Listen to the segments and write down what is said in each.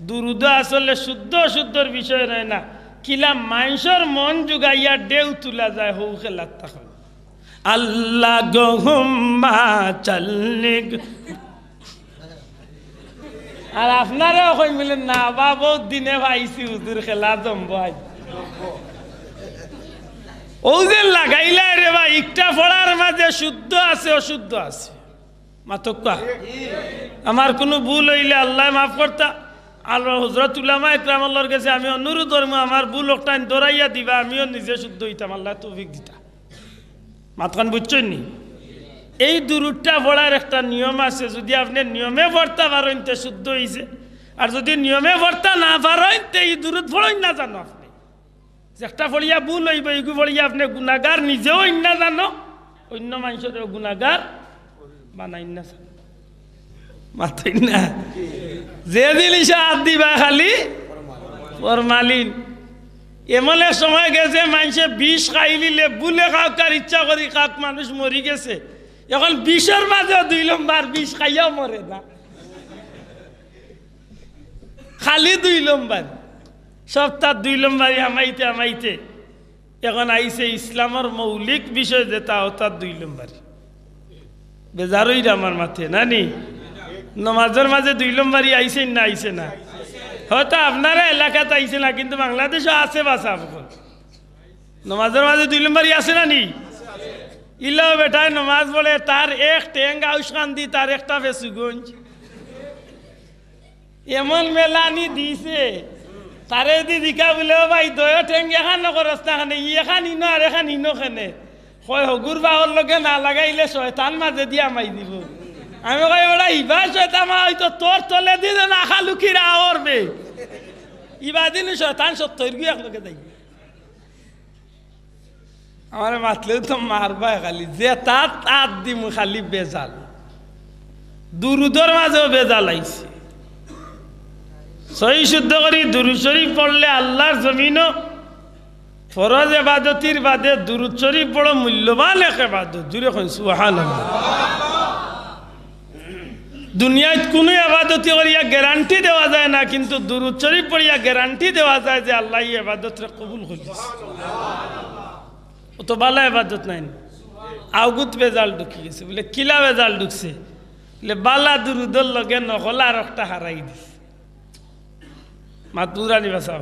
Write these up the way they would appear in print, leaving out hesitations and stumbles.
দুরুদ আসলে শুদ্ধ শুদ্ধর বিষয় নয় না, কিলা মানুষের মন জুগাইয়া ডেউ তুলা যায় হৌ খেলার তখন। আল্লাহ গহুম্মা চলনে, আর আপনারাও কই মিলেন না বা বহুত দিনে ভাইছি হুজুর খেলা জমবাই ও যে লাগাইলা রে ভাই, একটা পড়ার মাঝে শুদ্ধ আছে অশুদ্ধ আছে। মাতক্কা আমার কোনো ভুল হইলে আল্লাহ মাফ করতা। আল্লাহ হযরত উলামা ইকরাম আল্লাহর কাছে আমি অনুরোধ করবো, আমার ভুল একটা দৌড়াইয়া দিবা, আমিও নিজে শুদ্ধ হইতাম, আল্লাহ তৌফিক দিতা। মাতখান বুঝছেন নি? এই দুরুদটা পড়ার একটা নিয়ম আছে, যদি আপনি নিয়মে পড়তে পারেন তে শুদ্ধ হইছে, আর যদি নিয়মে পড়তে না পারেন তে এই দুরুদ পড়েন না জানো আপনি, একটা পড়িয়া ভুল হইব, এইগু পড়িয়া আপনি গুনাহগার নিজেও না জানো, অন্য মানুষেরও গুনাহগার বানাই না জানো। মাথাই না যে জিনিসে হাত দিবা খালি ফরমালিন। এমন এক সময় গেছে মানুষে বিষ খাই লিলে বুলে খাওক আর ইচ্ছা করি খাক, মানুষ মরি গেছে। এখন বিষের মাঝে 2 নম্বর বিষ খাইয়াও মরে না, খালি 2 নম্বর সপ্তাহ 2 নম্বরই আমাইতে আমাইতে এখন আইছে ইসলামের মৌলিক বিষয় যেটা অর্থাৎ 2 নম্বরই। বেজারই আমার মাথে নানি নমাজের মাঝে 2 নম্বরই আইছে না আইছে না? হয়তো আপনারা এলাকাতে আইছে না, কিন্তু বাংলাদেশও আছে বাসা এখন নমাজের মাঝে 2 নম্বরই আছে না নি? ইলো বেটায় নমাজ বলে তার এক টেঙ্গ আউসখান দি তার একটা ফেসুগঞ্জ এমন মেলানি দিছে তারে দি দিকা বলে ভাই দয় টেঙ্গ এখান নকরস না খানে ই এখান ইনো আর এখান ইনো খানে কয় হগুর বাহর লগে না লাগাইলে শয়তান মাঝে দিয়া মাই দিব। আমি কই ওরা ইবা শয়তান হয়তো তোর তলে দিলে না খালুকিরা আওরবে, ইবা দিন শয়তান সত্যই গিয়ে একলগে যাই আমার মাতলেও তো মারবা খালি যে তাত দিম খালি বেজাল। দুরুদর মাঝেও বেজাল আইছে। সহি শুদ্ধ করি দুরুদ শরীফ পড়লে আল্লাহর জমিনও ফরজ ইবাদতির বাদে দুরুদ শরীফ বড় মূল্যবান এক ইবাদত। জুড়ে কই সুবহানাল্লাহ। দুনিয়ায় কোনো ইবাদতি করিয়া গ্যারান্টি দেওয়া যায় না, কিন্তু দুরুদ শরীফ পড়িয়া গ্যারান্টি দেওয়া যায় যে আল্লাহ এই ইবাদতরে কবুল করিস। ও তো ভালো ইবাদত নাই, আউগুত বেজাল ঢুকি গেছে বলে কিলা বেজাল ঢুকছে বলে বালা দুরুদর লগে নকলা আর একটা হারাই দিছে। মাতুরানি বাসা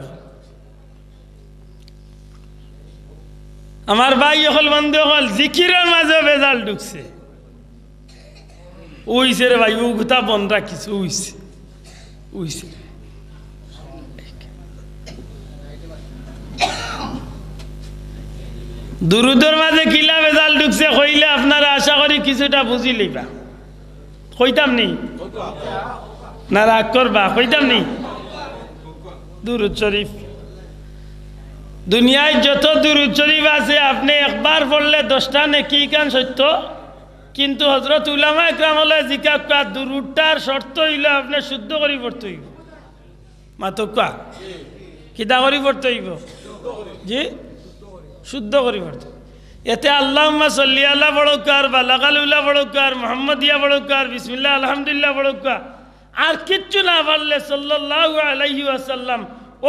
আমার ভাই হল বন্ধু হল জিকিরের মাঝে বেজাল ঢুকছে। উইছে রে ভাই, উগুতা বন্ধ রাখিস, উইছে উইছে দুরুদের মাঝে কিলা বেজাল ঢুকছে কইলে আপনারা আশা করি কিছুটা বুঝি লইবা। কইতাম নি না রাগ করবা? কইতাম নি দুরুদ শরীফ দুনিয়ায় যত দুরুদ শরীফ আছে আপনি একবার পড়লে 10টা নেকি কান সত্য, কিন্তু হযরত উলামা ইকরাম হলে জিকা দুরুদটার শর্ত হইল আপনি শুদ্ধ করে পড়তে হইব। মাতকা কিতা করে পড়তে হইব? জি শুদ্ধ করে পড়তে। এতে আল্লাহুম্মা সাল্লি আলা বড়কার বালাগাল উলা বড়কার মুহাম্মাদিয়া বড়কার বিসমিল্লাহ আলহামদুলিল্লাহ বড়কা, আর কিচ্ছু না পারলে সাল্লাল্লাহু আলাইহি ওয়াসাল্লাম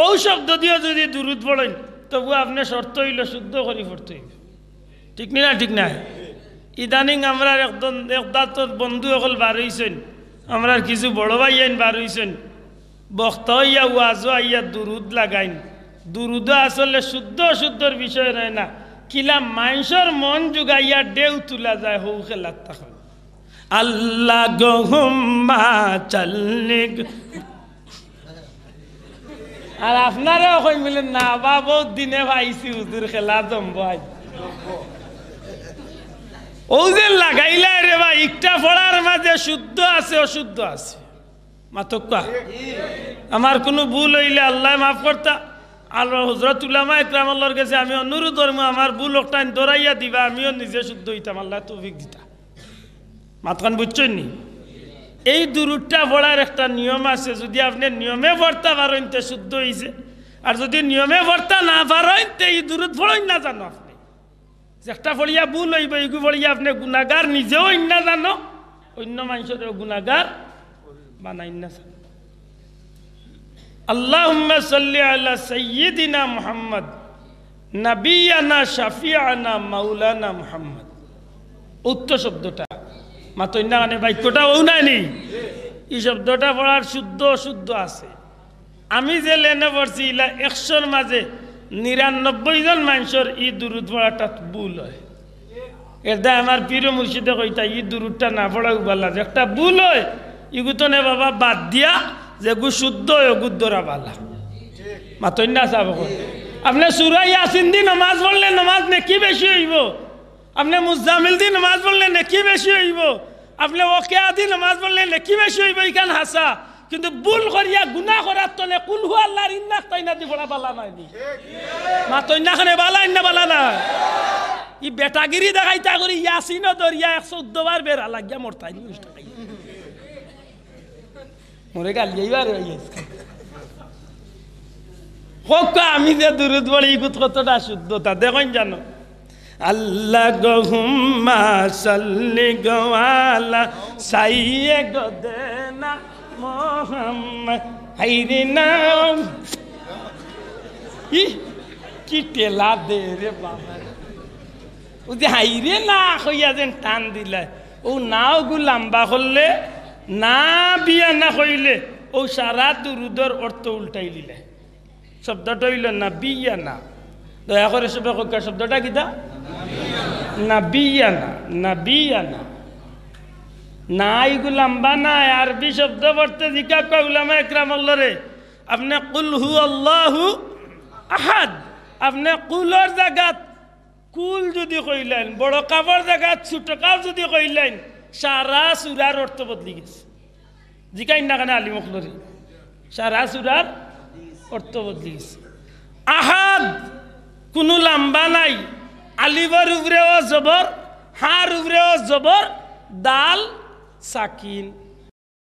ও শব্দ দিয়ে যদি দুরুদ পড়েন তবু আপনি শর্ত হইল শুদ্ধ করে পড়তে হইব। ঠিক না? ঠিক না? ইদানিং আমরা একদম একদাতর বন্ধু সকল বার হইছেন, আমরা কিছু বড় ভাই আইন বার হইছেন, বক্তা হইয়া ওয়াজও আইয়া দুরুদ লাগাইন। দুরুদ আসলে শুদ্ধ শুদ্ধর বিষয় নয় না, কিলা মানুষের মন জুগাইয়া ডেউ তুলা যায় হৌ খেলার তখন। আল্লাহ গহুম্মা চলনে, আর আপনারাও কই মিলেন না বা বহুত দিনে ভাইছি হুজুর খেলা জমবাই ও যে লাগাইলা রে ভাই, একটা পড়ার মাঝে শুদ্ধ আছে অশুদ্ধ আছে। মাতক্কা আমার কোনো ভুল হইলে আল্লাহ মাফ করতা। আল্লাহ হযরত উলামা ইকরাম আল্লাহর কাছে আমি অনুরোধ করবো, আমার ভুল একটা দৌড়াইয়া দিবা, আমিও নিজে শুদ্ধ হইতাম, আল্লাহ তৌফিক দিতা। মাতখান বুঝছেন নি? এই দুরুদটা পড়ার একটা নিয়ম আছে, যদি আপনি নিয়মে পড়তে পারেন তে শুদ্ধ হইছে, আর যদি নিয়মে পড়তে না পারেন তে এই দুরুদ পড়েন না জানো আপনি, একটা পড়িয়া ভুল হইব, এইগু পড়িয়া আপনি গুনাহগার নিজেও না জানো, অন্য মানুষেরও গুনাহগার বানাই না জানো। আল্লাহুম্মা সাল্লি আলা সাইয়্যিদিনা মুহাম্মদ নাবিয়ানা শাফিআনা মাওলানা মুহাম্মদ। উত্তর শব্দটা মাতইনা কানে বাক্যটা ও নাইনি, এই শব্দটা পড়ার শুদ্ধ শুদ্ধ আছে। আমি যে লেনে পড়ছি ইলা 100-র মাঝে 99 জন মানুষের ই দুরুদ পড়াটা ভুল হয়। এটা আমার পীর মুর্শিদে কইতা ই দুরুদটা না পড়াও বালা, একটা ভুল হয় ইগুতনে বাবা বাদ দিয়া যে গু শুদ্ধ গুদ্দরা বালা মাতইনা সাব। আপনি সূরা ইয়াসিন দি নামাজ পড়লে নামাজ নেকি বেশি হইব, আপনি মুজাম্মিল দি নামাজ পড়লে নেকি বেশি হইব, আপনি ওয়াকিয়া দি নামাজ পড়লে নেকি বেশি হইব, ইকান হাসা। কিন্তু ভুল করিয়া গুনাহ করার তলে কুল হু আল্লাহর ইন্নাক তাইনা দি পড়া বালা নাই নি মাতইনা খানে বালা ইন্না বালা না। ই বেটাগিরি দেখাইতা করি ইয়াসিনও দরিয়া 114 বার বেরা লাগিয়া মরতাই নিষ্টা খাই মরে গালিয়াইবার হইছে। হোক আমি যে দুরুদ পড়ি ইগুত কতটা শুদ্ধতা দেখুন জানো। আল্লাহ গহুম্মা সাল্লি গাওয়ালা সাইয়ে গদেনা মোহাম্মদ হাইরে নাম কি টেলা দে রে বাবা। ও যে হাইরে না হইয়া যেন টান দিলে ও নাও গু লম্বা করলে না বিয়া না কইলে ও সারা দুরুদর অর্থ উল্টাই দিলে। শব্দটা হইল না বিয়া না, দয়া করে সবে কইকা শব্দটা কিতা না বিয়া না, না বিয়া না না ইগু লম্বা না। আরবি শব্দ পড়তে জিকা কয় উলামা ইকরাম আল্লাহরে আপনি কুল হু আল্লাহু আহাদ, আপনি কুলর জায়গাত কুল যদি কইলেন, বড় কাপড় জায়গাত ছোট কাপ যদি কইলেন, সারা সুরার অর্থ বদলি গেছে। জিকাই না কেন আলী মখলরি সারা সুরার অর্থ বদলি গেছে। আহাদ কোনো লম্বা নাই, আলিবর উপরেও জবর, হার উপরেও জবর, দাল সাকিন